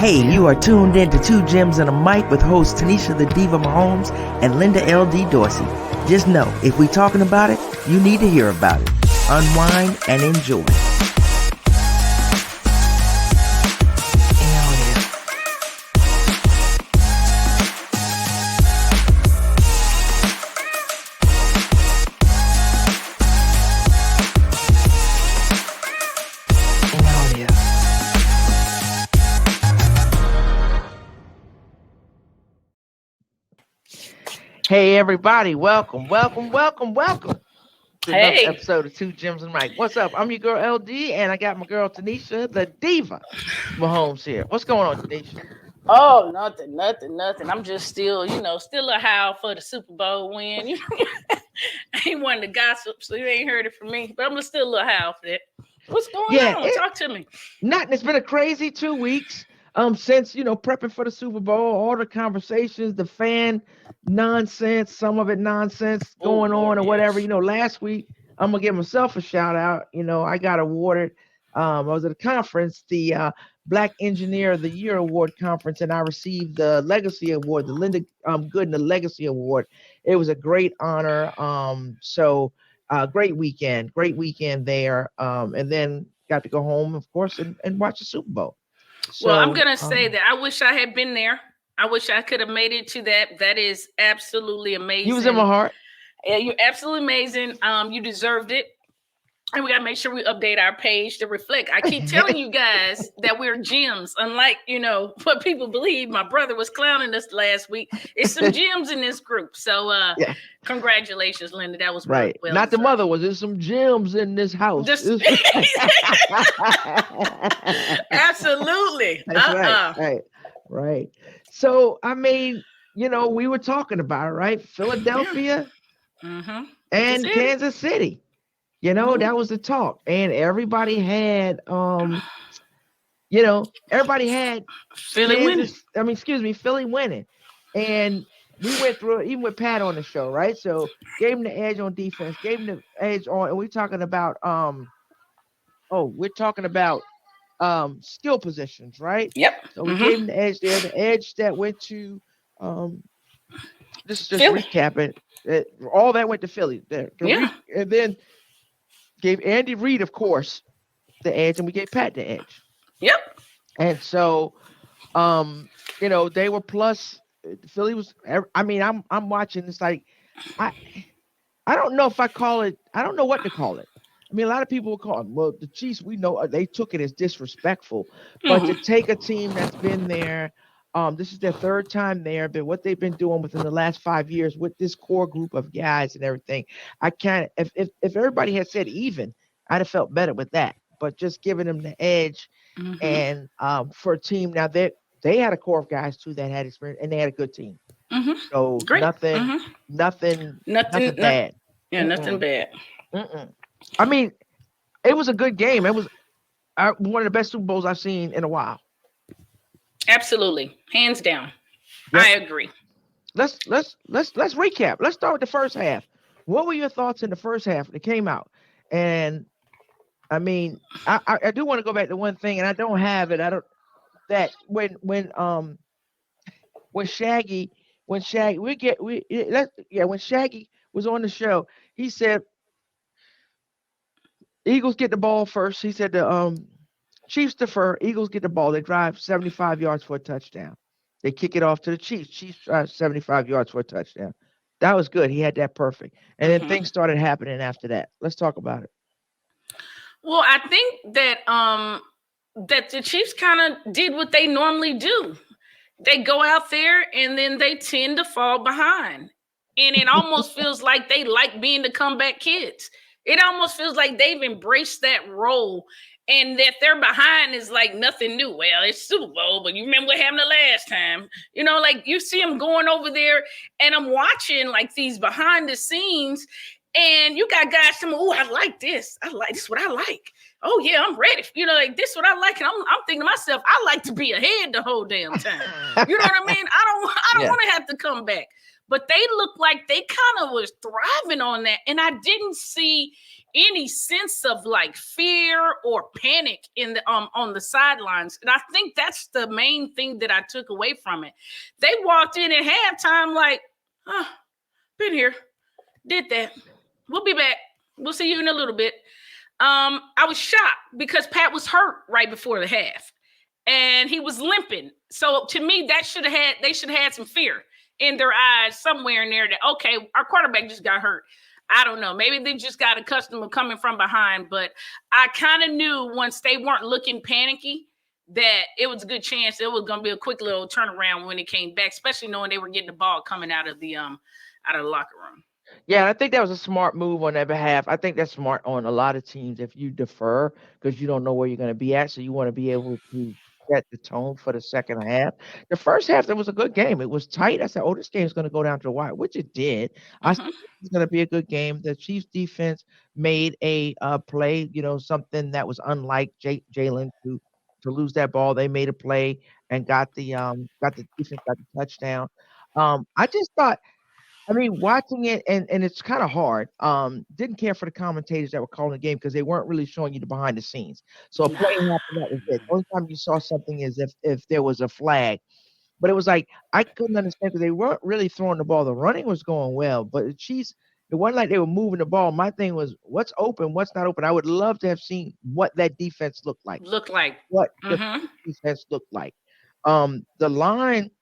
Hey, you are tuned in to Two Gems and a Mic with hosts Tanisha the Diva Mahomes and Linda L.D. Dorsey. Just know, if we talking about it, you need to hear about it. Unwind and enjoy. Hey everybody, welcome to another episode of Two Gems and Mike. What's up? I'm your girl LD and I got my girl Tanisha, the Diva Mahomes here. What's going on, Tanisha? Oh, nothing. I'm just still a howl for the Super Bowl win. I ain't one to gossip, so you ain't heard it from me. But I'm still a little howl for that. What's going on? Talk to me. Nothing. It's been a crazy 2 weeks. Since prepping for the Super Bowl, all the conversations, the fan nonsense, some of it nonsense going on or whatever. Last week, I'm gonna give myself a shout out. I got awarded. I was at a conference, the Black Engineer of the Year Award conference, and I received the Legacy Award, the Linda Good and the Legacy Award. It was a great honor. Great weekend there. And then got to go home, of course, and watch the Super Bowl. Well, I'm going to say that I wish I had been there. I wish I could have made it to that. That is absolutely amazing. You was in my heart. Yeah, you're absolutely amazing. You deserved it. And we got to make sure we update our page to reflect. I keep telling you guys that we're gems. Unlike, what people believe. My brother was clowning us last week. It's some gems in this group. So congratulations, Linda. That was right. Well Not the mother was. There's some gems in this house. Absolutely. That's right. So, we were talking about it, right? Philadelphia and Kansas City. That was the talk. And everybody had, Philly winning. Philly winning. And we went through it, even with Pat on the show, right? So gave him the edge on defense, gave him the edge on, and we're talking about, skill positions, right? Yep. So we gave him the edge there. The edge that went to, this is just Philly. recapping. All that went to Philly. And then gave Andy Reid, of course, the edge, and we gave Pat the edge. Yep. And so, they were plus. Philly was. I'm watching. It's like, I don't know if I call it. I don't know what to call it. A lot of people will call it. Well, the Chiefs, we know they took it as disrespectful, but to take a team that's been there. This is their third time there, but what they've been doing within the last 5 years with this core group of guys and everything, I can't. If everybody had said even, I'd have felt better with that. But just giving them the edge, and for a team now they had a core of guys too that had experience and they had a good team. So great. Nothing bad. Yeah, nothing bad. It was a good game. It was one of the best Super Bowls I've seen in a while. Absolutely, hands down. Yep. I agree. Let's recap. Let's start with the first half. What were your thoughts in the first half that came out? And I do want to go back to one thing, and I don't have it. When Shaggy was on the show, he said Eagles get the ball first. He said the Chiefs defer. Eagles get the ball. They drive 75 yards for a touchdown. They kick it off to the Chiefs. Chiefs drive 75 yards for a touchdown. That was good. He had that perfect. And then things started happening after that. Let's talk about it. Well, I think that that the Chiefs kind of did what they normally do. They go out there and then they tend to fall behind. And it almost feels like they like being the comeback kids. It almost feels like they've embraced that role. And that they're behind is like nothing new. Well, it's Super Bowl, but you remember what happened the last time. You see them going over there, and I'm watching like these behind the scenes, and you got guys saying, "Oh, I like this. This is what I like. Oh yeah, I'm ready. This is what I like." And I'm thinking to myself, I like to be ahead the whole damn time. You know what I mean? I don't want to have to come back. But they look like they kind of was thriving on that, and I didn't see any sense of like fear or panic in the on the sidelines. And I think that's the main thing that I took away from it. They walked in at halftime like, oh, been here, did that. We'll be back. We'll see you in a little bit. I was shocked because Pat was hurt right before the half and he was limping. So to me, they should have had some fear in their eyes somewhere in there that, okay, our quarterback just got hurt. I don't know. Maybe they just got accustomed to coming from behind, but I kind of knew once they weren't looking panicky that it was a good chance it was going to be a quick little turnaround when it came back, especially knowing they were getting the ball coming out of the locker room. Yeah, I think that was a smart move on their behalf. I think that's smart on a lot of teams if you defer because you don't know where you're going to be at, so you want to be able to set the tone for the second half. The first half, it was a good game. It was tight. I said, "Oh, this game's going to go down to the wire," which it did. I said, Mm-hmm. "It's going to be a good game." The Chiefs defense made a play, something that was unlike Jalen to lose that ball. They made a play and got the defense got the touchdown. I just thought I mean, watching it and it's kinda hard, didn't care for the commentators that were calling the game because they weren't really showing you the behind the scenes. So a play happened, that was it. The only time you saw something is if there was a flag, but it was like, I couldn't understand because they weren't really throwing the ball. The running was going well, but the Chiefs, it wasn't like they were moving the ball. My thing was, what's open, what's not open? I would love to have seen what that defense looked like, Look like. what the Mm-hmm. defense looked like. The line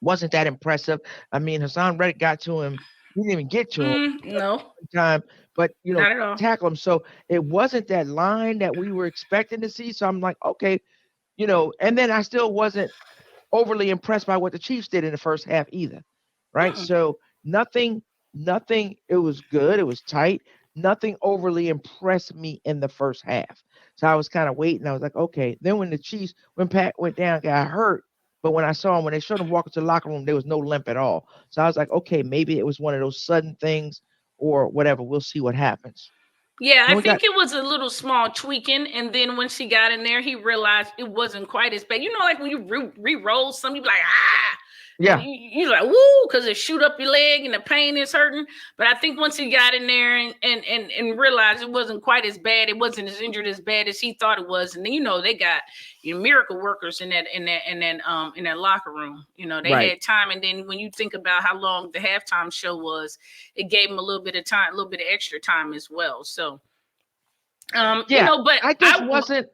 wasn't that impressive. I mean, Hassan Reddick got to him. He didn't even get to him No, time, but not at all. tackle him. So it wasn't that line that we were expecting to see. So I'm like, okay, and then I still wasn't overly impressed by what the Chiefs did in the first half either. Right. Mm-mm. So nothing, it was good. It was tight. Nothing overly impressed me in the first half. So I was kind of waiting. I was like, okay. Then when Pat went down, got hurt. But when I saw him, when they showed him walking to the locker room, there was no limp at all. So I was like, okay, maybe it was one of those sudden things or whatever. We'll see what happens. Yeah, I Then we got think it was a little small tweaking, and then when she got in there, he realized it wasn't quite as bad. You know, like when you re-roll something, you be like, ah, and yeah, you like, woo, because it shoot up your leg and the pain is hurting. But I think once he got in there and realized it wasn't quite as bad, it wasn't as injured as bad as he thought it was. And then they got miracle workers in that locker room. They right. had time, and then when you think about how long the halftime show was, it gave him a little bit of time, a little bit of extra time as well. So Yeah, but I just wasn't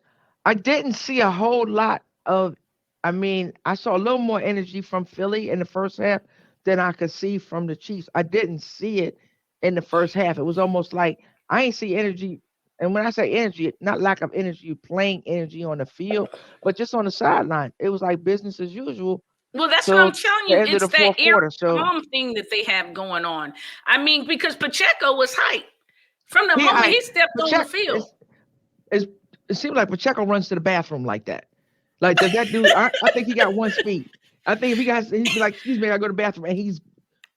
I didn't see a whole lot of I mean, I saw a little more energy from Philly in the first half than I could see from the Chiefs. I didn't see it in the first half. It was almost like I ain't see energy. And when I say energy, not lack of energy, playing energy on the field, but just on the sideline. It was like business as usual well, that's what I'm till telling the you. end of It's the that fourth air quarter. So calm thing that they have going on. I mean, because Pacheco was hyped from the he moment I he stepped on the Pacheco field. it's, it seems like Pacheco runs to the bathroom like that. Like, does that dude? I think he got one speed. I think if he'd be like, "Excuse me, I go to the bathroom," and he's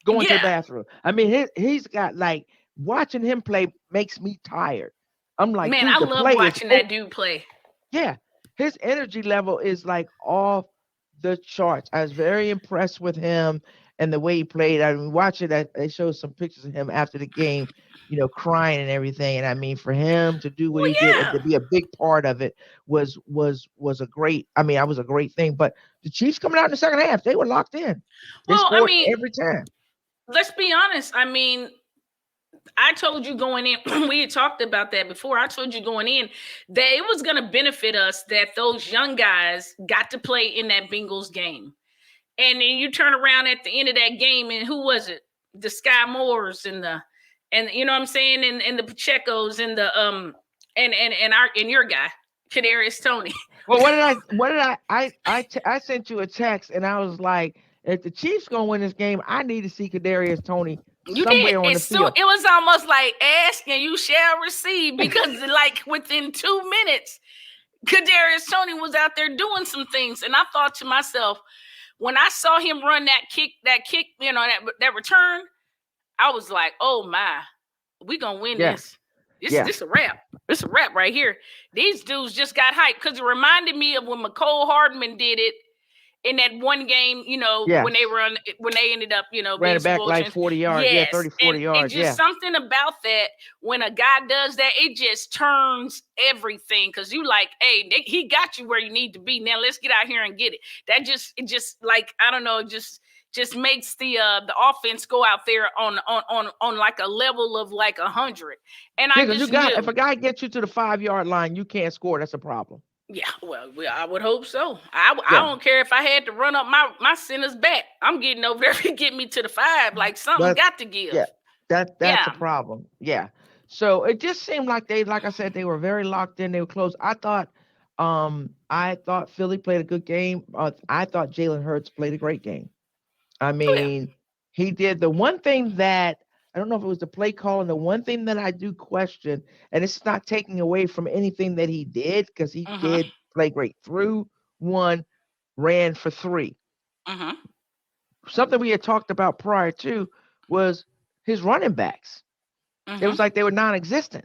going to the Yeah, bathroom. I mean, he's got like watching him play makes me tired. I'm like, man, dude, I the love play is watching that dude play. yeah, his energy level is like off the charts. I was very impressed with him and the way he played. I mean, watching that they showed some pictures of him after the game, crying and everything. And I mean, for him to do what Well, he did and yeah. to be a big part of it was a great. I mean, I was a great thing. But the Chiefs coming out in the second half, they were locked in. They Well, I scored mean, every time. let's be honest. I mean, I told you going in, we had talked about that before. I told you going in that it was going to benefit us that those young guys got to play in that Bengals game. And then you turn around at the end of that game, and who was it? The Sky Moores and you know what I'm saying, and the Pachecos and the and your guy, Kadarius Tony. Well, what did I sent you a text and I was like, if the Chiefs gonna win this game, I need to see Kadarius Tony You did. somewhere on the It's so field. it was almost like ask and you shall receive because like within 2 minutes, Kadarius Tony was out there doing some things, and I thought to myself when I saw him run that kick, that return, I was like, oh my, we gonna win Yeah, this. This yeah, this a wrap. This a wrap right here. These dudes just got hyped because it reminded me of when McCole Hardman did it in that one game, Yes. when they ended up, Ran being it back Super Bowl like champs. 40 yards. Yeah, Yes, 30, and 40 it's yards. just Yeah. something about that when a guy does that, it just turns everything because you like, hey, he got you where you need to be. Now let's get out here and get it. It just like I don't know, just makes the offense go out there on like a level of like 100. And Yeah, I because just if knew. a guy gets you to the 5 yard line, you can't score. That's a problem. Yeah, well, I would hope so. I Yeah. don't care if I had to run up my center's back. I'm getting over there to get me to the 5. Like something But got to yeah, give. that's a Yeah. problem. Yeah. So it just seemed like like I said, they were very locked in. They were close. I thought Philly played a good game. I thought Jalen Hurts played a great game. I Oh yeah. mean, he did the one thing that I don't know if it was the play call, and the one thing that I do question, and it's not taking away from anything that he did because he Mhm. did play great. Threw one, ran for three. Mhm. Something we had talked about prior to was his running backs. It Mhm. was like they were non-existent.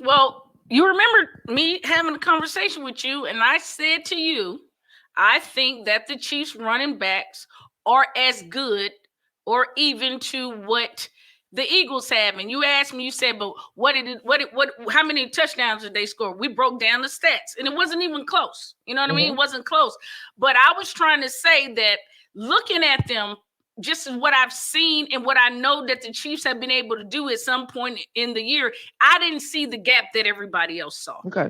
Well, you remember me having a conversation with you, and I said to you, I think that the Chiefs running backs are as good or even to what the Eagles have. And you asked me, you said, but how many touchdowns did they score? We broke down the stats, and it wasn't even close. You know what I mean? Hmm. It wasn't close. But I was trying to say that looking at them, just what I've seen and what I know that the Chiefs have been able to do at some point in the year, I didn't see the gap that everybody else saw. Okay.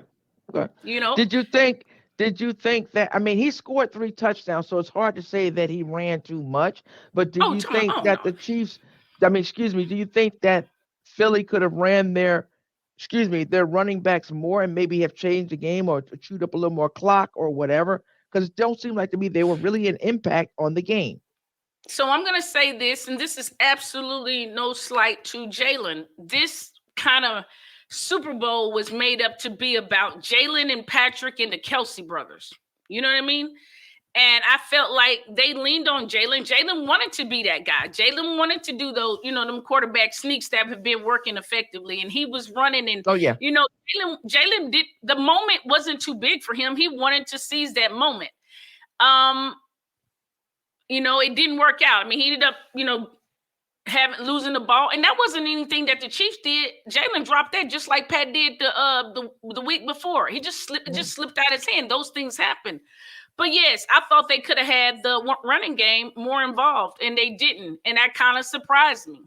Okay. You know? Did you think? Did you think that? I mean, he scored three touchdowns, so it's hard to say that he ran too much. But do Oh, you think oh that no. the Chiefs? I mean, excuse me. Do you think that Philly could have ran their running backs more and maybe have changed the game or chewed up a little more clock or whatever? Because it don't seem like to me they were really an impact on the game. So I'm gonna say this, and this is absolutely no slight to Jalen. This kind of Super Bowl was made up to be about Jalen and Patrick and the Kelsey brothers. You know what I mean? And I felt like they leaned on Jalen. Jalen wanted to be that guy. Jalen wanted to do those, them quarterback sneaks that have been working effectively. And he was running and, Oh yeah. Jalen did the moment wasn't too big for him. He wanted to seize that moment. Um, it didn't work out. I mean, he ended up, having losing the ball, and that wasn't anything that the Chiefs did. Jalen dropped that just like Pat did the week before. He Mhm. just slipped out his hand. Those things happen. But yes, I thought they could have had the running game more involved, and they didn't, and that kind of surprised me.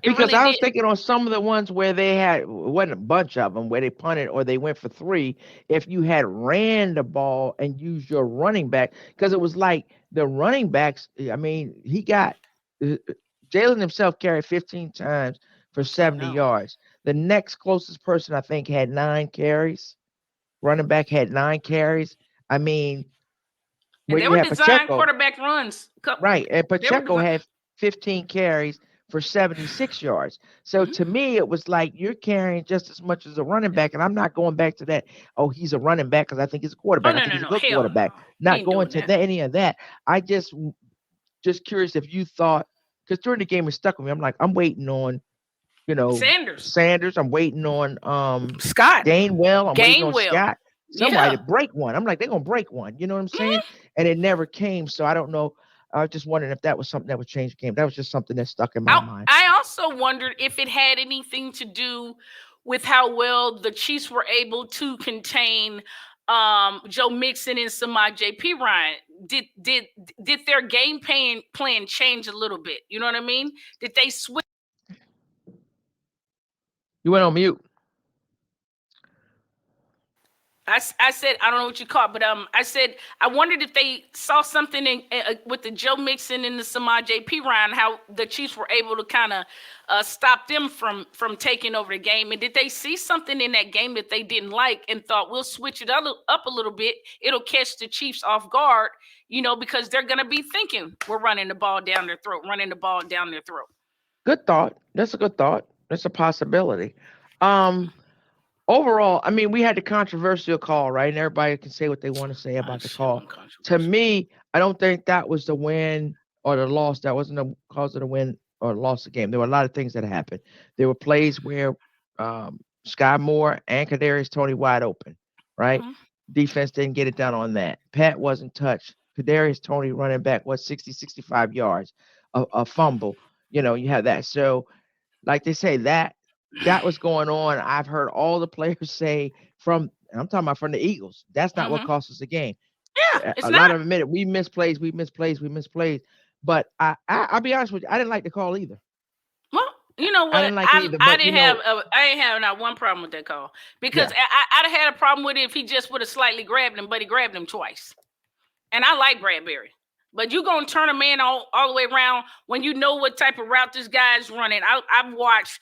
It Because really I was did. thinking on some of the ones where they had wasn't a bunch of them where they punted or they went for three. If you had ran the ball and used your running back, because it was like the running backs. I mean, he got uh, Jalen himself carried 15 times for I 70 know, yards. The next closest person I think had 9 carries. Running back had 9 carries. I mean, and where they you were had designed Pacheco. quarterback runs. Right, and They were Pacheco designed. had 15 carries for 76 yards. So Mhm. to me, it was like you're carrying just as much as a running back, and I'm not going back to that. Oh, he's a running back because I think he's a Oh quarterback. I no, think no, he's a no, good hell no, quarterback. he Not ain't going doing to that. any of that. I just curious if you thought because during the game it stuck with me. I'm like I'm waiting on you know Sanders, Sanders. I'm waiting on Scott, Gainwell. I'm waiting on Gainwell, Scott. Somebody yeah. to break one. I'm like they're gonna break one. You know what I'm saying? Mhm. And it never came. So I don't know. I was just wondering if that was something that would change the game. That was just something that stuck in my I mind. I also wondered if it had anything to do with how well the Chiefs were able to contain Joe Mixon and Samaj JP Ryan. Did their game plan change a little bit? You know what I mean? Did they switch? You went on mute. I said I don't know what you caught, but I said I wondered if they saw something with the Joe Mixon and the Samaj JP Ryan, how the Chiefs were able to kind of stop them from taking over the game, and did they see something in that game that they didn't like and thought we'll switch it up a little bit, it'll catch the Chiefs off guard, because they're gonna be thinking we're running the ball down their throat, running the ball down their throat. Good thought. That's a good thought. That's a possibility. Um, Overall, I mean, we had the controversial call, right? And everybody can say what they want to say about the Shit call. wasn't To controversial. me, I don't think that was the win or the loss. That wasn't the cause of the win or loss of the game. There were a lot of things that happened. There were plays where Sky Moore and Kadarius Tony wide open, right? Mhm. Defense didn't get it done on that. Pat wasn't touched. Kadarius Tony running back, what, 60, 65 yards, a fumble. You have that. So, like they say, that was going on. I've heard all the players say and I'm talking about from the Eagles, that's not what Mm-hmm. cost us the game. Yeah, it's A lot not. of them admitted we missed plays, we missed plays, we missed plays. But I'll be honest with you, I didn't like the call either. Well, you know I what? didn't like it I either. I But didn't have I ain't have not one problem with that call because yeah, I'd have had a problem with it if he just would have slightly grabbed him, but he grabbed him twice. And I like Bradbury. But you gonna turn a man all the way around when you know what type of route this guy's running. I've watched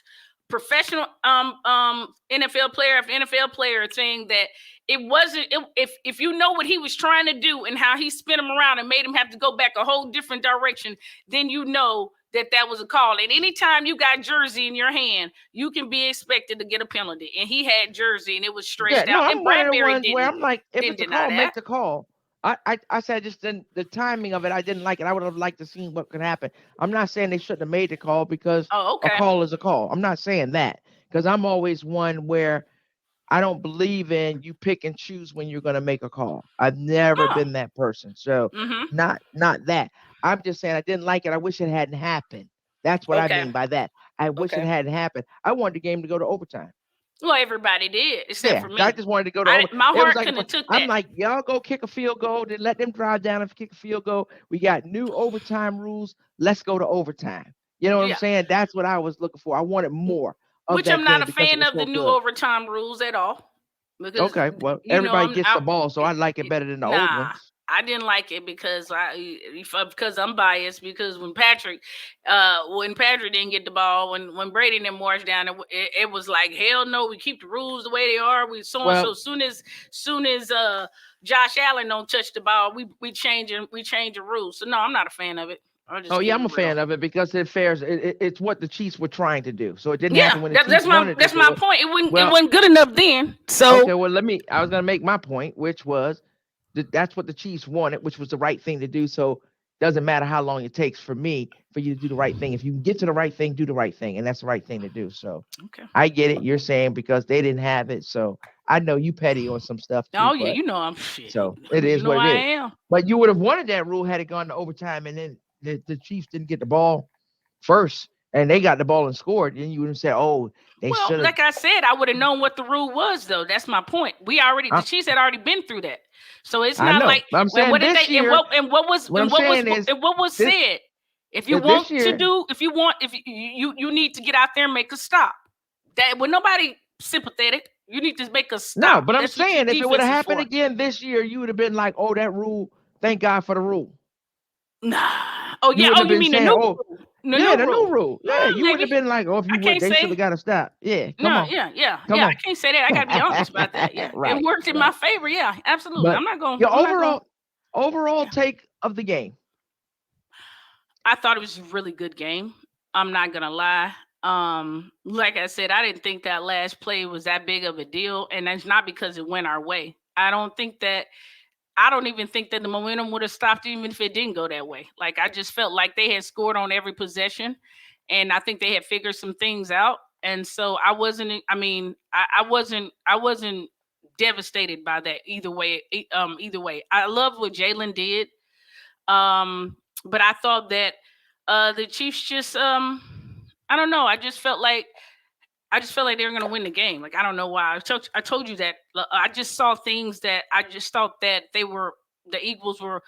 professional NFL player after NFL player saying that it wasn't if you know what he was trying to do and how he spin him around and made him have to go back a whole different direction, then you know that was a call. And anytime you got jersey in your hand, you can be expected to get a penalty. And he had jersey and it was yeah. stretched No, out. And I'm one of the Bradbury ones where I'm like, if didn't it's a deny call, that. make the call. I said just the timing of it, I didn't like it. I would have liked to see what could happen. I'm not saying they shouldn't have made the call because Oh, a okay. call is a call. I'm not saying that because I'm always one where I don't believe in you pick and choose when you're going to make a call. I've never Oh. been that person. So Mm-hmm. not that. I'm just saying I didn't like it. I wish it hadn't happened. That's what I Okay. mean by that. I wish it Okay. hadn't happened. I wanted the game to go to overtime. Well, everybody did except Yeah, for I me. just wanted to go to over. My It was heart like couldn't have took I'm that. like, y'all go kick a field goal, then let them drive down and kick a field goal. We got new overtime rules. Let's go to overtime. You know what I'm Yeah. saying? That's what I was looking for. I wanted more of Which I'm that not game a because it fan was of the so new good. overtime rules at all. Because Okay, well, you know everybody gets the ball, so I like it it- better than the old nah, ones. I didn't like it because because I'm biased because when Patrick didn't get the ball when Brady didn't march down it was like hell no, we keep the rules the way they are, we so and so Well, soon as Josh Allen don't touch the ball, we change the rules. So no, I'm not a fan of it. I'll oh just yeah, keep I'm it a real. fan of it because it fares. It's what the Chiefs were trying to do, so it didn't Yeah, happen when the Chiefs that's my wanted to that's do my it. point. It Well, wasn't good enough then. okay, So well, I was gonna make my point, which was that's what the Chiefs wanted, which was the right thing to do. So doesn't matter how long it takes for me for you to do the right thing. If you can get to the right thing, do the right thing, and that's the right thing to do. So okay. I get it. You're saying because they didn't have it, so I know you petty on some stuff too, Oh yeah, but you know I'm shit. so it You is know what it I is. am. But you would have wanted that rule had it gone to overtime, and then the Chiefs didn't get the ball first, and they got the ball and scored. Then you would have said, "Oh, they Well, should have." like I said, I would have known what the rule was, though. That's my point. The Chiefs had already been through that, so it's I not know. like But I'm when saying what did this they year, what I'm saying is and what was this said. If you this want to year. do, if you need to get out there and make a stop. That when nobody sympathetic, you need to make a No, stop. but I'm That's what your saying if it would defense have is happened for. again this year, you would have been like, "Oh, that rule. Thank God for the rule." Nah. Oh You yeah. wouldn't Oh, have you been mean the saying, new "Oh, rule? The yeah, new the new rule? rule." Yeah, you wouldn't have Maybe been like, "Oh, if I you would, can't they should say. have got a stop." Yeah, come No, on, yeah. come I on. can't say that. I got to be honest about that. Yeah, it Right, worked in my right. favor. Yeah, absolutely. But I'm not going. your I'm not going. overall Yeah, take of the game. I thought it was a really good game. I'm not gonna lie. Like I said, I didn't think that last play was that big of a deal, and that's not because it went our way. I don't even think that the momentum would have stopped even if it didn't go that way. Like I just felt like they had scored on every possession, and I think they had figured some things out. And so I wasn't. I mean, I wasn't. I wasn't devastated by that either way. Either way, I love what Jalen did. But I thought that the Chiefs just I don't know. I just felt like they were going to win the game. Like I don't know why. I told you that I just saw things that I just thought that the Eagles were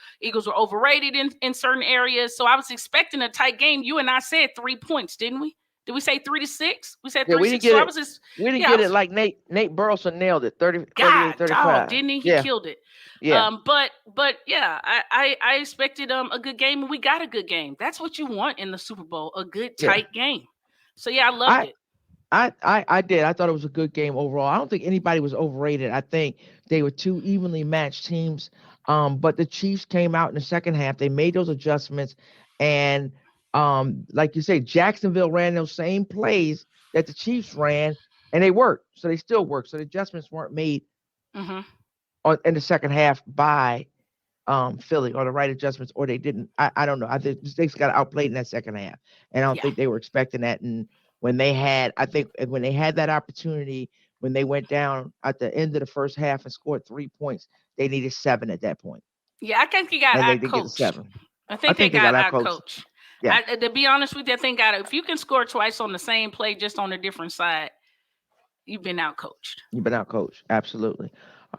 overrated in certain areas. So I was expecting a tight game. You and I said 3 points, didn't we? Did we say 3-6? We said Yeah, we didn't 3-6. get So I it. was just We didn't yeah. I get it was like Nate Burleson nailed it 30, God 38, dog, 35. didn't he? He Yeah, killed it. yeah. But yeah, I expected a good game and we got a good game. That's what you want in the Super Bowl, a good Yeah. tight game. So yeah, I loved I it. I did. I thought it was a good game overall. I don't think anybody was overrated. I think they were two evenly matched teams. But the Chiefs came out in the second half. They made those adjustments, and like you say, Jacksonville ran those same plays that the Chiefs ran, and they worked. So they still worked. So the adjustments weren't made Hmm. in the second half by Philly or the right adjustments, or they didn't. I don't know. I think the Stakes got outplayed in that second half, and I don't Yeah. think they were expecting that. And when they had, I think when they had that opportunity, when they went down at the end of the first half and scored 3 points, they needed seven at that point. Yeah, I think he got and they out did get the coached. 7. I I think they think they got got out out coached. coached. Yeah, To be honest with you, I think if you can score twice on the same play, just on a different side, you've been out coached. you've been out coached. Absolutely.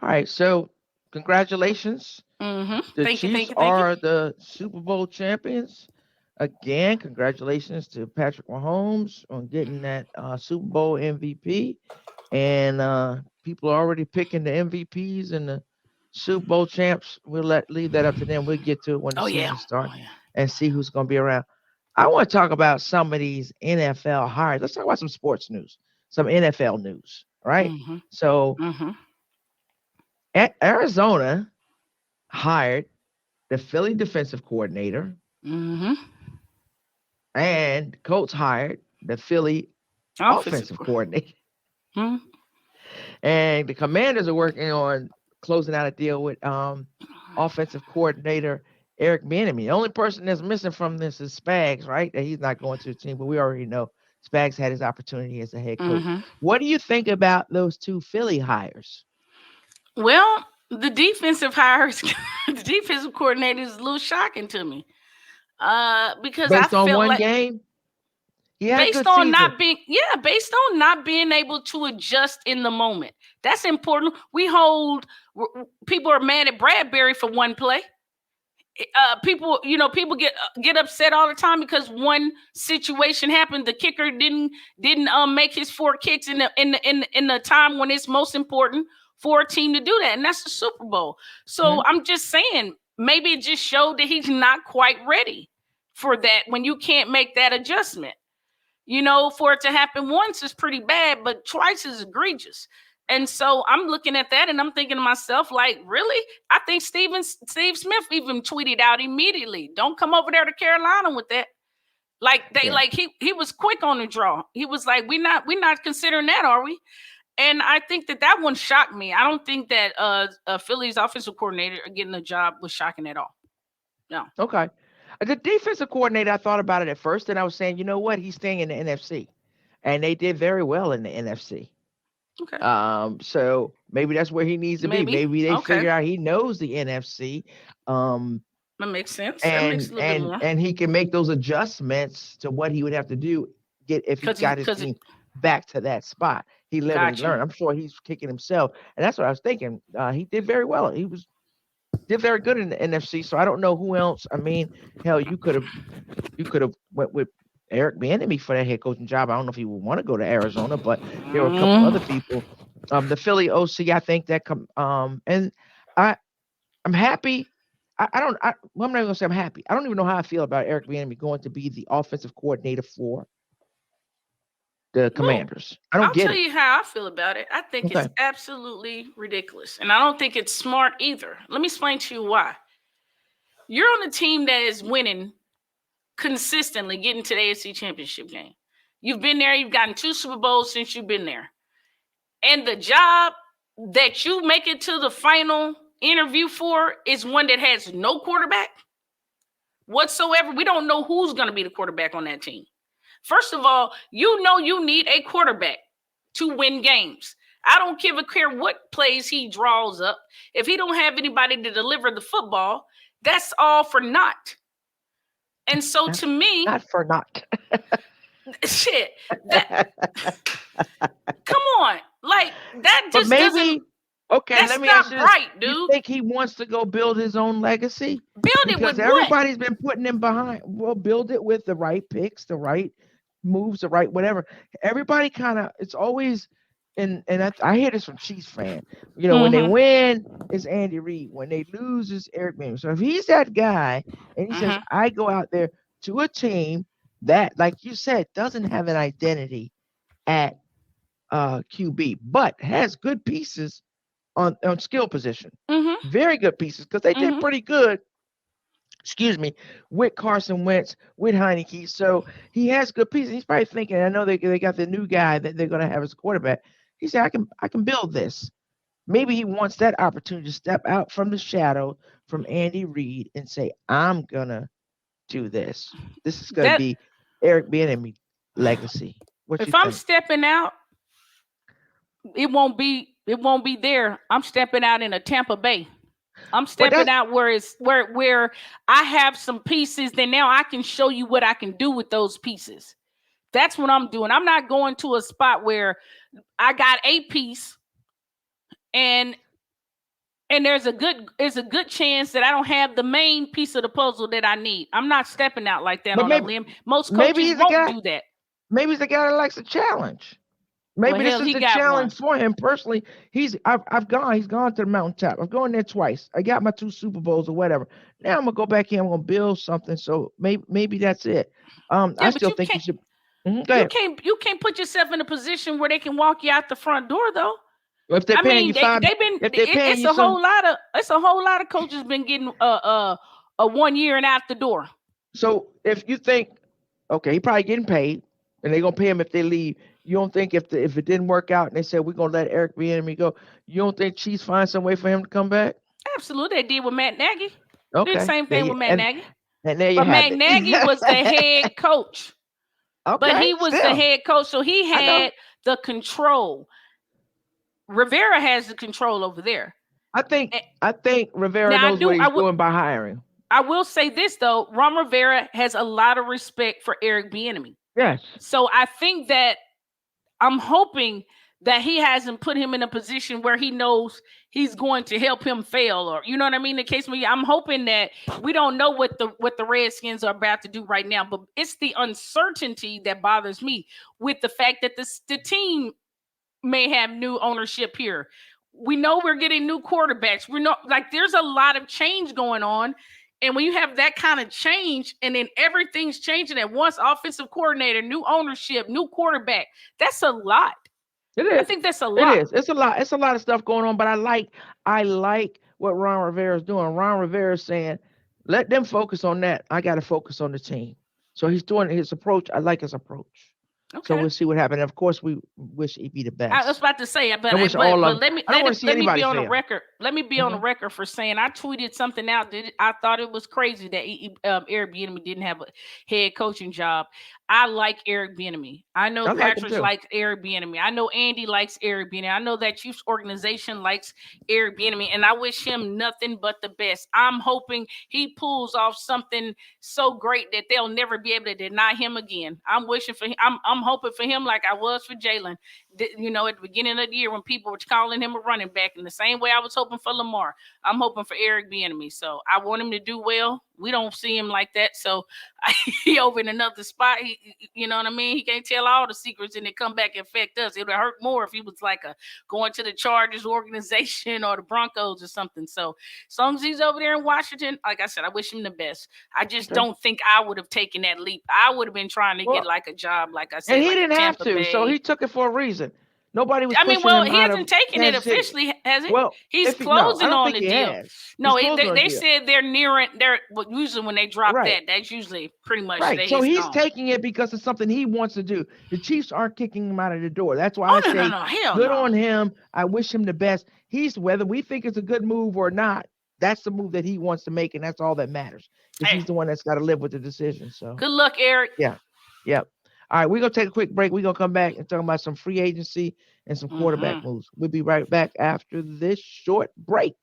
All right, so congratulations. The Thank you, thank Chiefs you, thank you. are the Super Bowl champions. Again, congratulations to Patrick Mahomes on getting that Super Bowl MVP. And people are already picking the MVPs and the Super Bowl champs. We'll leave that up to them. We'll get to it when the Oh yeah, season starts oh yeah. and see who's going to be around. I want to talk about some of these NFL hires. Let's talk about some sports news, some NFL news. All right. Mm-hmm. So Mm-hmm. Arizona hired the Philly defensive coordinator, Mm-hmm. and Colts hired the Philly Offensive. offensive coordinator. Mm-hmm. And the Commanders are working on closing out a deal with offensive coordinator Eric Bieniemy. The only person that's missing from this is Spags, right? That he's not going to the team, but we already know Spags had his opportunity as a head coach. Mm-hmm. What do you think about those two Philly hires? Well, the defensive hires, the defensive coordinator is a little shocking to me. Because I Based on felt one like game, he had a good season. based on not being able to adjust in the moment. That's important. People are mad at Bradbury for one play. People get upset all the time because one situation happened. The kicker didn't make his 4 kicks in the time when it's most important for a team to do that, and that's the Super Bowl. So I'm just saying, maybe it just showed that he's not quite ready for that when you can't make that adjustment. For it to happen once is pretty bad, but twice is egregious. And so I'm looking at that and I'm thinking to myself, like, really? I think Steve Smith even tweeted out immediately, "Don't come over there to Carolina with that." He was quick on the draw. He was like, "We're not considering that, are we?" And I think that one shocked me. I don't think that Philly's offensive coordinator getting the job was shocking at all. No. Okay. The defensive coordinator, I thought about it at first, and I was saying, you know what? He's staying in the NFC, and they did very well in the NFC. Okay. So maybe that's where he needs to be. Maybe they figure out he knows the NFC. That makes sense. That makes And a little bit more. and he can make those adjustments to what he would have to do if he got his team back to that spot. He lived and learned. I'm sure he's kicking himself, and that's what I was thinking. He did very well. Did very good in the NFC. So I don't know who else. I mean, hell, you could have went with Eric Bieniemy for that head coaching job. I don't know if he would want to go to Arizona, but there were a couple other people. The Philly OC, I think that and I'm happy. I'm not going to say I'm happy. I don't even know how I feel about Eric Bieniemy going to be the offensive coordinator for the Commanders. I don't get it. I'll tell you how I feel about it. I think it's absolutely ridiculous. And I don't think it's smart either. Let me explain to you why. You're on a team that is winning consistently, getting to the AFC Championship game. You've been there. You've gotten 2 Super Bowls since you've been there. And the job that you make it to the final interview for is one that has no quarterback whatsoever. We don't know who's going to be the quarterback on that team. First of all, you need a quarterback to win games. I don't care what plays he draws up. If he don't have anybody to deliver the football, that's all for naught. And so to me, not for naught. Shit. Come on. Like, that just doesn't. Okay, that's let me not ask you this. Right, dude. You think he wants to go build his own legacy? Because everybody's been putting him behind. Well, build it with the right picks, the right moves, the right whatever. Everybody kind of, it's always, and I hear this from Chiefs fan. When they win, it's Andy Reid. When they lose, it's Eric Bieniemy. So if he's that guy, and he says, I go out there to a team that, like you said, doesn't have an identity at QB, but has good pieces on skill position. Very good pieces, because they did pretty good, with Carson Wentz, with Heineke. So he has good pieces. He's probably thinking, I know they got the new guy that they're going to have as quarterback. He said, I can build this. Maybe he wants that opportunity to step out from the shadow from Andy Reid and say, I'm going to do this. This is going to be Eric Bieniemy legacy. If I'm stepping out, it won't be there. I'm stepping out in a Tampa Bay. I'm But stepping that's out where it's where I have some pieces. Then now I can show you what I can do with those pieces. That's what I'm doing. I'm not going to a spot where I got a piece and there's a good chance that I don't have the main piece of the puzzle that I need. I'm not stepping out like that but on a maybe limb. Most maybe coaches he's a won't guy. do that. Maybe he's a guy that likes a challenge. Well, Maybe this hell, is he the got one. challenge for him personally. He's gone to the mountaintop. I've gone there twice. I got my 2 Super Bowls or whatever. Now I'm gonna go back here. I'm gonna build something. So maybe that's it. I Yeah, but still think you should. Go you ahead. can't you can't put yourself in a position where they can walk you out the front door though. If they're I paying mean, you five, they've been if they're paying it's you a some, whole lot of coaches been getting a 1 year and out the door. so if you think, okay, he probably getting paid, and they're gonna pay him if they leave. You don't think if it didn't work out and they said we're gonna let Eric Bieniemy go, you don't think Chiefs find some way for him to come back? Absolutely, they did with Matt Nagy. Did the Okay, same there thing you with Matt Nagy. and there you But have Matt it. Nagy was the head coach. But Okay, he was the still, head coach, so he I know. had the control. Rivera has the control over there. I think Eh, I think Rivera Now knows what he's doing by hiring. I will say this though, Ron Rivera has a lot of respect for Eric Bieniemy. Yes. So I think that I'm hoping that he hasn't put him in a position where he knows he's going to help him fail, or you know what I mean. The case me, I'm hoping that we don't know what the Redskins are about to do right now, but it's the uncertainty that bothers me with the fact that the team may have new ownership here. We know we're getting new quarterbacks. We know like there's a lot of change going on. And when you have that kind of change and then everything's changing at once, offensive coordinator, new ownership, new quarterback, that's a lot. It I is. think that's a It lot. is. It's a lot. It's a lot of stuff going on. But I like what Ron Rivera is doing. Ron Rivera is saying, let them focus on that. I got to focus on the team. So he's doing his approach. I like his approach. So Okay. we'll see what happens. Of course, we wish he be the I was best. about to say, I wish all of but them. I don't want to see let me be anybody on the fail. record. Let me be on the Hmm. record for saying I tweeted something out that I thought it was crazy that Eric Bieniemy didn't have a head coaching job. I like Eric Bieniemy. I know I like him Patrick too. likes Eric Bieniemy. I know Andy likes Eric Bieniemy. I know that Chiefs organization likes Eric Bieniemy, and I wish him nothing but the best. I'm hoping he pulls off something so great that they'll never be able to deny him again. I'm wishing for him. I'm hoping for him like I was for Jalen. You know, at the beginning of the year when people were calling him a running back, in the same way I was hoping for Lamar, I'm hoping for Eric Bieniemy. So I want him to do well. We don't see him like that, so he over in another spot. You know what I mean. He can't tell all the secrets and then come back and affect us. It would hurt more if he was like going to the Chargers organization or the Broncos or something. So as long as he's over there in Washington, like I said, I wish him the best. I just Okay. don't think I would have taken that leap. I would have been trying to get Well, like a job, like I and said, he like a didn't have Tampa to. So Bay. he took it for a reason. Nobody was I mean, pushing well, him he out of hasn't taken it Kansas City. officially, has he? Well, He's if he no, I closing don't on think the he deal. has. He's No, closing on a they deal. said they're nearing. They're usually when they drop Right. that, that's usually pretty much that Right. So he's he's gone. taking it because it's something he wants to do. The Chiefs aren't kicking him out of the door. That's why Oh I no, say hell good no. on him. I wish him the best. He's whether we think it's a good move or not, that's the move that he wants to make, and that's all that matters. Because Hey, he's the one that's got to live with the decision. So good luck, Eric. yeah. Yep. All right, we're gonna take a quick break. We're gonna come back and talk about some free agency and some quarterback Mm-hmm. moves. We'll be right back after this short break.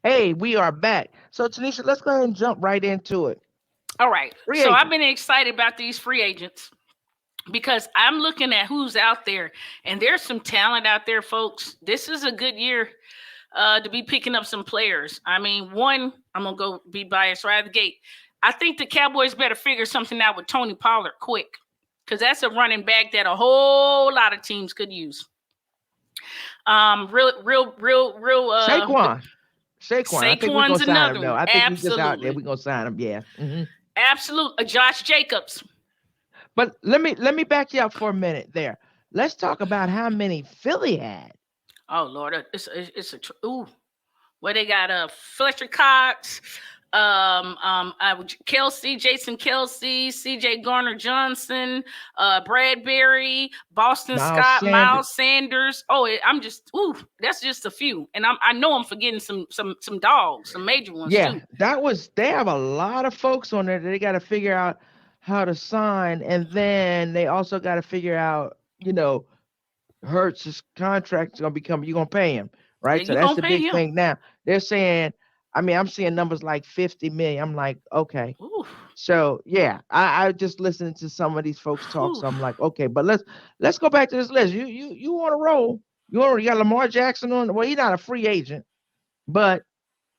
Hey, we are back. So Tanisha, let's go ahead and jump right into it. All right. Free So I've agent. been excited about these free agents because I'm looking at who's out there, and there's some talent out there, folks. This is a good year to be picking up some players. I mean, one, I'm gonna go be biased right out the gate. I think the Cowboys better figure something out with Tony Pollard quick, because that's a running back that a whole lot of teams could use. Real. Saquon. Saquon. I think we're gonna Saquon's sign him another though. one. I think he's just out there. Absolutely, We're gonna sign him. Yeah. absolute. Josh Jacobs. But let me back you up for a minute there. Let's talk about how many Philly had. Oh Lord, ooh. Where they got Fletcher Cox, Kelsey, Jason Kelsey, C.J. Garner Johnson, Bradbury, Boston Miles Scott, Sanders. Miles Sanders. Oh, I'm just that's just a few, and I know I'm forgetting some dogs, some major ones Yeah, too. they have a lot of folks on there that they got to figure out how to sign, and then they also got to figure out, Hurts' contract is gonna become you're gonna pay him, Yeah, right? So you that's gonna the pay big him? thing now. They're saying, I mean, I'm seeing numbers like 50 million. I'm like, okay. Ooh, So yeah, I just listening to some of these folks talk. ooh. So I'm like, okay, but let's go back to this list. You want to roll? You got Lamar Jackson on? Well, he's not a free agent, but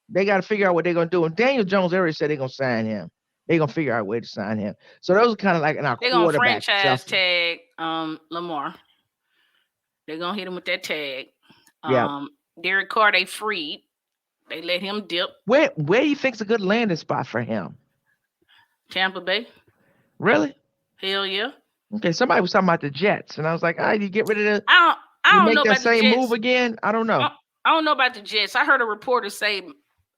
they got to figure out what they're gonna do. And Daniel Jones already said they're gonna sign him. They're gonna figure out a way to sign him. So those are kind of like in our They're gonna quarterback franchise shuffle. tag Lamar. They're gonna hit him with that tag. Yeah. Derek Carr they freed. They let him dip. Where do you think's a good landing spot for him? Tampa Bay. Really? Hell yeah. Okay, somebody was talking about the Jets, and I was like, all right, you get rid of the, I don't I you don't know make that about the same move Jets. again? I don't know. I, I don't know about the Jets. I heard a reporter say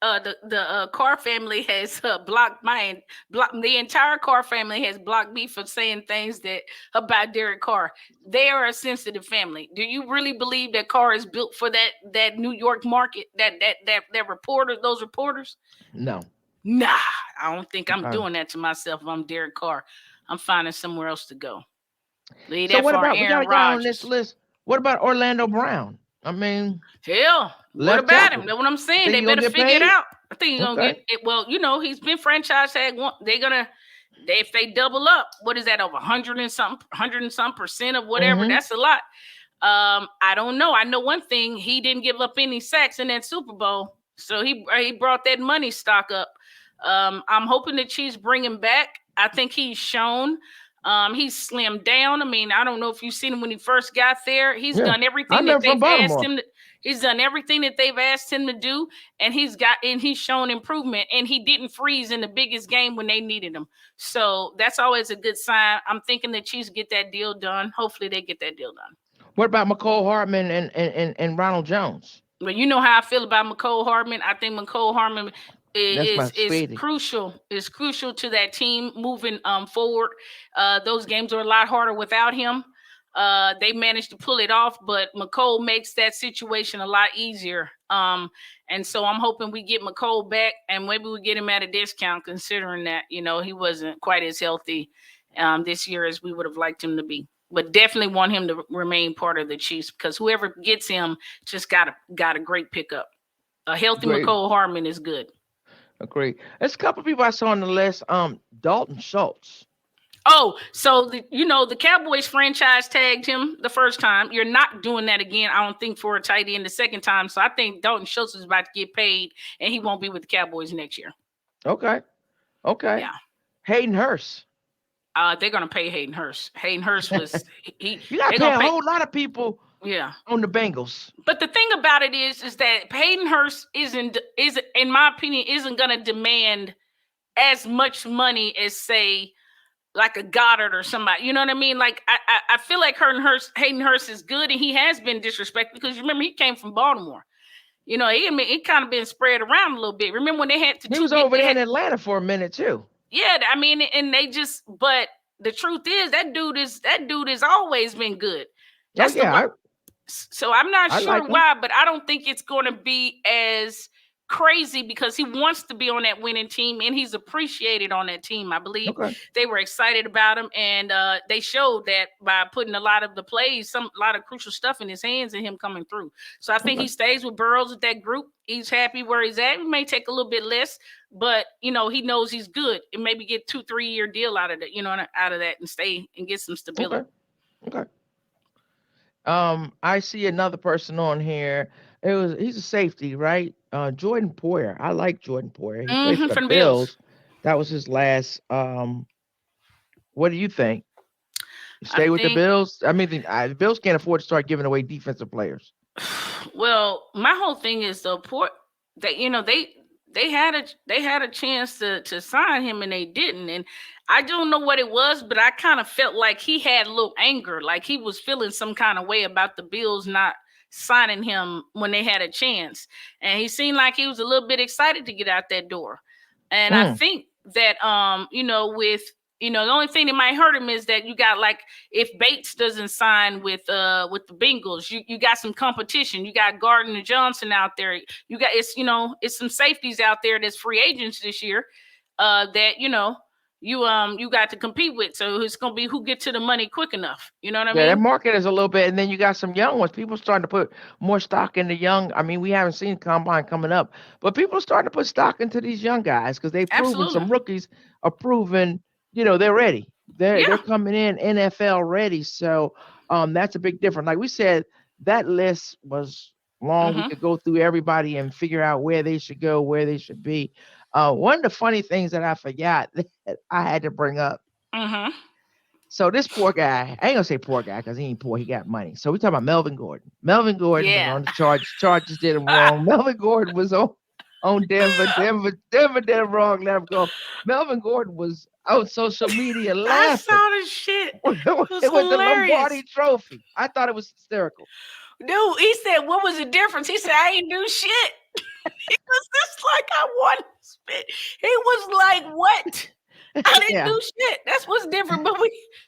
the Carr family has blocked the entire Carr family has blocked me for saying things that about Derek Carr. They are a sensitive family. Do you really believe that Carr is built for that New York market? That reporter, those reporters? No. Nah, I don't think I'm Okay. doing that to myself if I'm Derek Carr. I'm finding somewhere else to go. Leave So that what for about we got Aaron a guy on this Rodgers. list? What about Orlando Brown? I mean, Hell, what left about him? tackle. That's what I'm You saying. think They he gonna better get figure it paid? out. I think he's gonna get Okay. it. Well, he's been franchise tag one. If they double up, what is that, over 100 and some percent of whatever? Mm-hmm. That's a lot. I don't know. I know one thing, he didn't give up any sacks in that Super Bowl. So he brought that money stock up. I'm hoping the Chiefs bring him back. I think he's shown he's slimmed down. I mean, I don't know if you've seen him when he first got there. He's Yeah. done I everything that remember from they've asked Baltimore. him to, he's done everything that they've asked him to do, and he's shown improvement, and he didn't freeze in the biggest game when they needed him. So that's always a good sign. I'm thinking the Chiefs get that deal done. Hopefully they get that deal done. What about McCole Hardman and Ronald Jones? But you know how I feel about McCole Hardman. I think McCole Hardman That's my is speedy. crucial. Is crucial to that team moving forward. Those games are a lot harder without him. They managed to pull it off, but McCole makes that situation a lot easier. And so I'm hoping we get McCole back, and maybe we get him at a discount, considering that he wasn't quite as healthy this year as we would have liked him to be. But definitely want him to remain part of the Chiefs, because whoever gets him just got a great pickup. A healthy Great. McCole Hardman is good. Agree. There's a couple people I saw on the list. Dalton Schultz. Oh, so the Cowboys franchise tagged him the first time. You're not doing that again, I don't think, for a tight end the second time. So I think Dalton Schultz is about to get paid, and he won't be with the Cowboys next year. Okay. Okay. Yeah. Hayden Hurst. They're gonna pay Hayden Hurst. Hayden Hurst was You got to they're pay gonna a pay. whole lot of people Yeah. on the Bengals. But the thing about it is that Hayden Hurst isn't, in my opinion, isn't gonna demand as much money as, say, like a Goddard or somebody. You know what I mean? Like I feel like Hayden Hurst is good, and he has been disrespected, because remember, he came from Baltimore. He kind of been spread around a little bit. Remember when they had to He was over there in Atlanta for a minute too. yeah, I mean, and but the truth is that dude has always been good. Oh That's the yeah, So I'm not I sure like him. why, but I don't think it's going to be as crazy, because he wants to be on that winning team, and he's appreciated on that team. I believe Okay. they were excited about him, and they showed that by putting a lot of the plays, a lot of crucial stuff in his hands, and him coming through. So I think he stays with Burrows with that group. He's happy where he's at. He may take a little bit less, but he knows he's good, and maybe get 2-3 year deal out of that, out of that, and stay and get some stability. Okay. I see another person on here. He's a safety, right? Jordan Poyer. I like Jordan Poyer. He played for the From the Bills. Bills. That was his last. What do you think? Stay with the Bills? I mean, the Bills can't afford to start giving away defensive players. Well, my whole thing is the port that they had a chance to sign him, and they didn't. And I don't know what it was, but I kind of felt like he had a little anger, like he was feeling some kind of way about the Bills not signing him when they had a chance. And he seemed like he was a little bit excited to get out that door. And I think that the only thing that might hurt him is that you got, like, if Bates doesn't sign with the Bengals, you got some competition. You got Gardner Johnson out there. You got it's some safeties out there that's free agents this year that you got to compete with. So it's gonna be who get to the money quick enough. You know what I Yeah, that mean? market is a little bit, and then you got some young ones. People starting to put more stock in the young. I mean, we haven't seen combine coming up, but people are starting to put stock into these young guys because they've proven, Absolutely. some rookies are proven, they're ready. They're Yeah. coming in NFL ready. So that's a big difference. Like we said, that list was long. We Mhm. could go through everybody and figure out where they should go, where they should be. One of the funny things that I forgot that I had to bring up. Mhm. So this poor guy, I ain't gonna say poor guy because he ain't poor. He got money. So we talking about Melvin Gordon. Melvin Gordon was Yeah. on the charge. Charges did him wrong. Melvin Gordon was on Denver. Denver did him wrong. Let him go. Melvin Gordon was on social media I laughing saw this shit. It was with the hilarious. Lombardi Trophy. I thought it was hysterical. Dude, he said, "What was the difference?" He said, "I ain't do shit." He was just like, "I won spit." He was like, "What? I didn't Yeah, do shit. That's what's different." But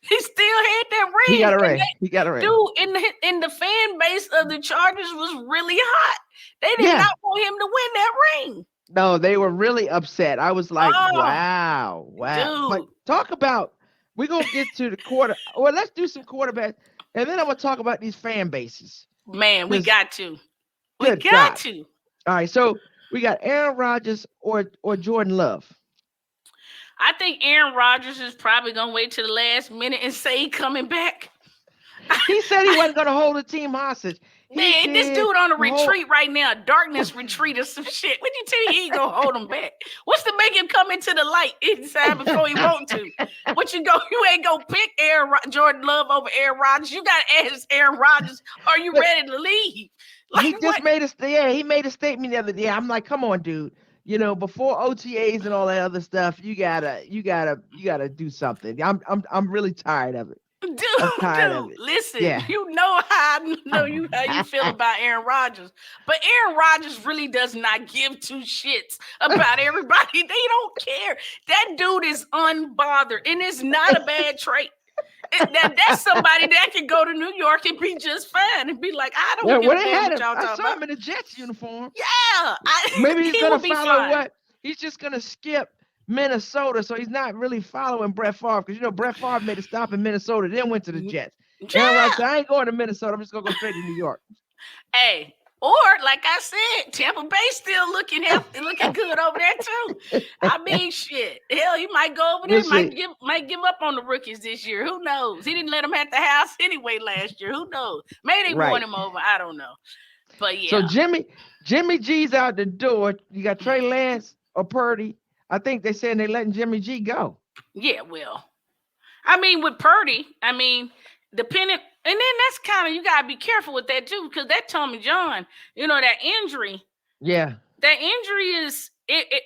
he still had that he got ring. a And ring. He got a ring. dude, in the fan base of the Chargers was really hot. They did Yeah. not want him to win that ring. No, they were really upset. I was like, Oh, wow, wow. But dude. talk about, we're gonna get to the quarter. Well, let's do some quarterbacks, and then I'm gonna talk about these fan bases. Man, we Because got to. We good got God. to. All right, so we got Aaron Rodgers or Jordan Love. I think Aaron Rodgers is probably gonna wait to the last minute and say he coming back. He said he wasn't gonna hold the team hostage. He Man, this did dude on a the whole. retreat right now, darkness retreat or some shit. What you tell you he ain't gonna hold him back? What's to make him come into the light inside before he want to? You ain't gonna pick Jordan Love over Aaron Rodgers. You gotta ask Aaron Rodgers, are you Look, ready to leave? he Like just what? made he made a statement the other day. I'm like, come on, dude. Before OTAs and all that other stuff, you gotta do something. I'm really tired of it. I'm tired of Dude, it. listen, Yeah. you know how I know how you feel about Aaron Rodgers, but Aaron Rodgers really does not give two shits about everybody. They don't care. That dude is unbothered, and it's not a bad trait. That's somebody that can go to New York and be just fine and be like, I Yeah, don't give well, a they damn had what him. y'all I talking saw about. him in a Jets uniform. Yeah, Maybe he's he gonna will be follow fine. what? He's just gonna skip Minnesota, so he's not really following Brett Favre because Brett Favre made a stop in Minnesota, then went to the Jets. Aaron Rodgers said, Yeah. "I ain't going to Minnesota. I'm just gonna go straight to New York." Hey, or like I said, Tampa Bay still looking healthy, looking good over there too. I mean, shit. Hell, he might go over there, Listen, might give up on the rookies this year. Who knows? He didn't let them at the house anyway last year. Who knows? Maybe they won right. him over. I don't know. But So yeah, Jimmy G's out the door. You got Trey Lance or Purdy. I think they saying they letting Jimmy G go. yeah. Well, I mean, with Purdy, I mean, depending, and then that's kind of you gotta be careful with that too, because that Tommy John, that injury. Yeah. That injury is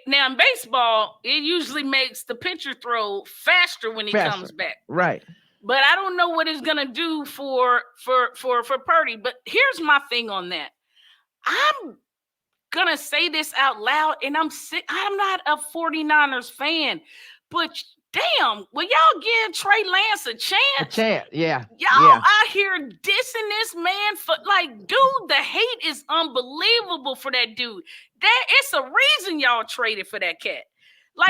now in baseball. It usually makes the pitcher throw faster when he Faster. comes back. Right. But I don't know what it's gonna do for Purdy. But here's my thing on that. I'm gonna say this out loud, and I'm not a 49ers fan, but damn, will y'all give Trey Lance a A chance? chance. Yeah. Y'all Yeah. out here dissing this man for dude, the hate is unbelievable for that dude. It's a reason y'all traded for that cat.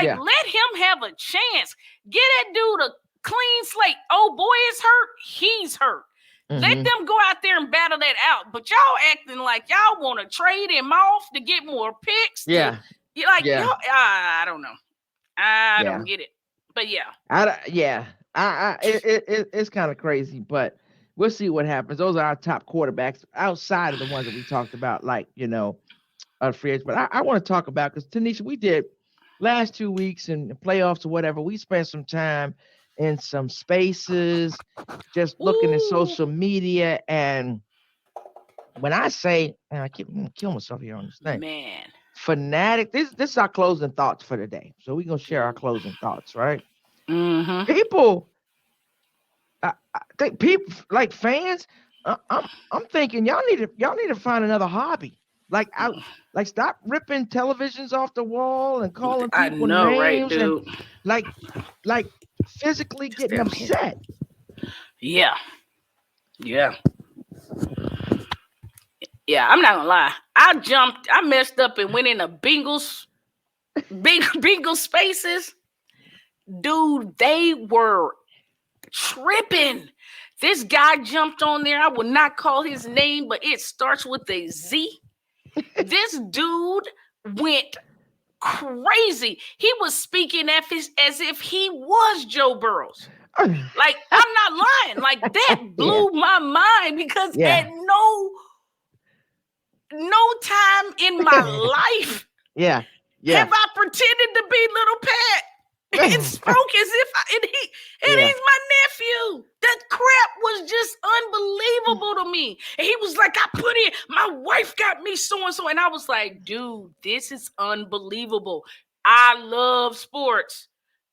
Yeah. Let him have a chance. Get that dude a clean slate. Oh, boy is hurt. He's hurt. Let Mhm. them go out there and battle that out. But y'all acting like y'all want to trade him off to get more picks. Yeah. Yeah. Yeah. Y'all, I don't know. I Yeah. don't get it. But yeah. It's kind of crazy, but we'll see what happens. Those are our top quarterbacks outside of the ones that we talked about, like free agents. But I want to talk about because Tanisha, we did last 2 weeks in the playoffs or whatever. We spent some time in some spaces, just looking at Ooh, social media, and when I say, and I keep I'm gonna kill myself here on this thing, man. fanatic. This is our closing thoughts for the day. So we're gonna share our closing thoughts, right? Mm-hmm. People, I think people like fans I'm thinking y'all need to find another hobby. Like out, like stop ripping televisions off the wall and calling I people know, right, names and dude? like like physically It's getting down here. upset. Yeah, yeah, yeah. I'm not gonna lie. I messed up and went into Bengals spaces. Dude, they were tripping. This guy jumped on there. I will not call his name, but it starts with a Z. This dude went crazy. He was speaking as if he was Joe Burrows. Like, I'm not lying. Like, that blew my mind because Yeah. at no time in my life Yeah. have I pretended to be little Pat and spoke as if and Yeah. he's my nephew. That crap was just unbelievable to me. And he was like, I put in, my wife got me so and so. And I was like, dude, this is unbelievable. I love sports,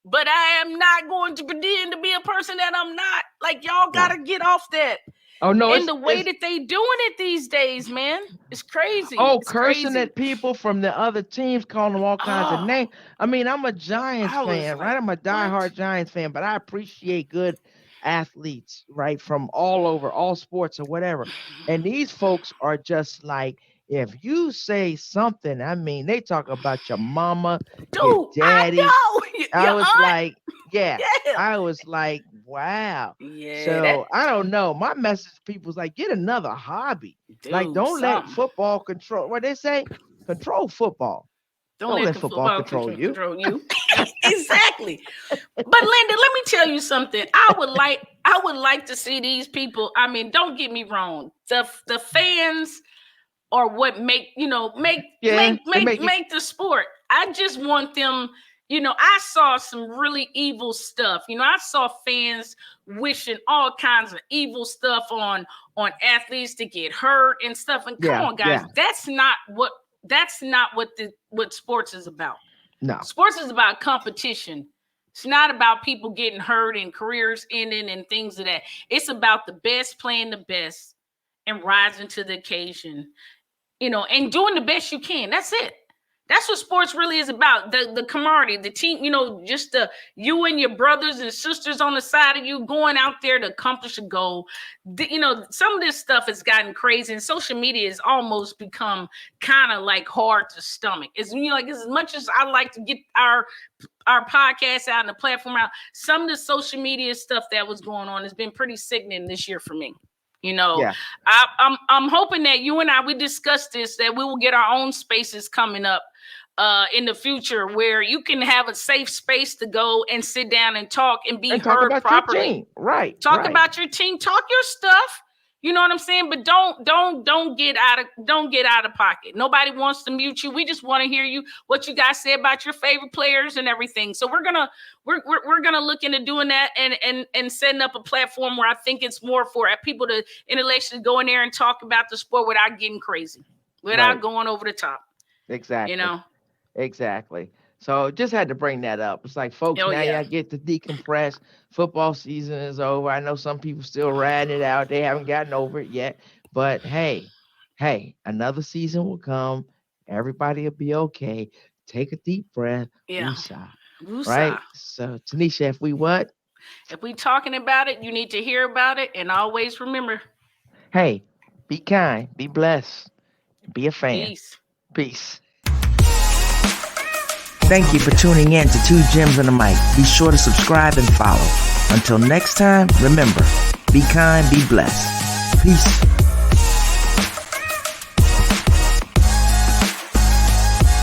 but I am not going to pretend to be a person that I'm not. Like, y'all got to get off that. Oh no! And the way that they doing it these days, man, it's crazy. Oh, it's cursing crazy. at people from the other teams, calling them all kinds of names. I mean, I'm a Giants fan, like, right? I'm a diehard Giants fan, but I appreciate good athletes, right, from all over, all sports or whatever. And these folks are just like, if you say something, I mean, they talk about your mama, dude, your daddy. I was aunt? like, yeah. I was like, wow. Yeah. So I don't know. My message to people is like, get another hobby. Dude, like, don't let football control. What they say? Control football. Don't let football control you. Exactly. But Linda, let me tell you something. I would like to see these people. I mean, don't get me wrong. The fans are what make the sport. I just want them. I saw some really evil stuff. I saw fans wishing all kinds of evil stuff on athletes to get hurt and stuff. And come on, guys, that's not what sports is about. No, sports is about competition. It's not about people getting hurt and careers ending and things of that. It's about the best playing the best and rising to the occasion, and doing the best you can. That's it. That's what sports really is about. The camaraderie, the team, just you and your brothers and sisters on the side of you going out there to accomplish a goal. Some of this stuff has gotten crazy, and social media has almost become kind of like hard to stomach. It's as much as I like to get our podcast out and the platform out, some of the social media stuff that was going on has been pretty sickening this year for me. I'm hoping that you and we discussed this, that we will get our own spaces coming up in the future where you can have a safe space to go and sit down and talk and be heard properly. Right. Talk about your team, talk your stuff. You know what I'm saying? But don't get out of pocket. Nobody wants to mute you. We just want to hear what you guys say about your favorite players and everything. So we're gonna look into doing that and setting up a platform where I think it's more for people to intellectually go in there and talk about the sport without getting crazy, without going over the top. Exactly. Exactly. So just had to bring that up. It's like, folks, now y'all get to decompress. Football season is over. I know some people still riding it out. They haven't gotten over it yet. But hey, another season will come. Everybody will be okay. Take a deep breath. Yeah. Woosah. Right? So, Tinesha, if we talking about it, you need to hear about it. And always remember. Hey, be kind. Be blessed. Be a fan. Peace. Thank you for tuning in to Two Gems and a Mic. Be sure to subscribe and follow. Until next time, remember, be kind, be blessed. Peace.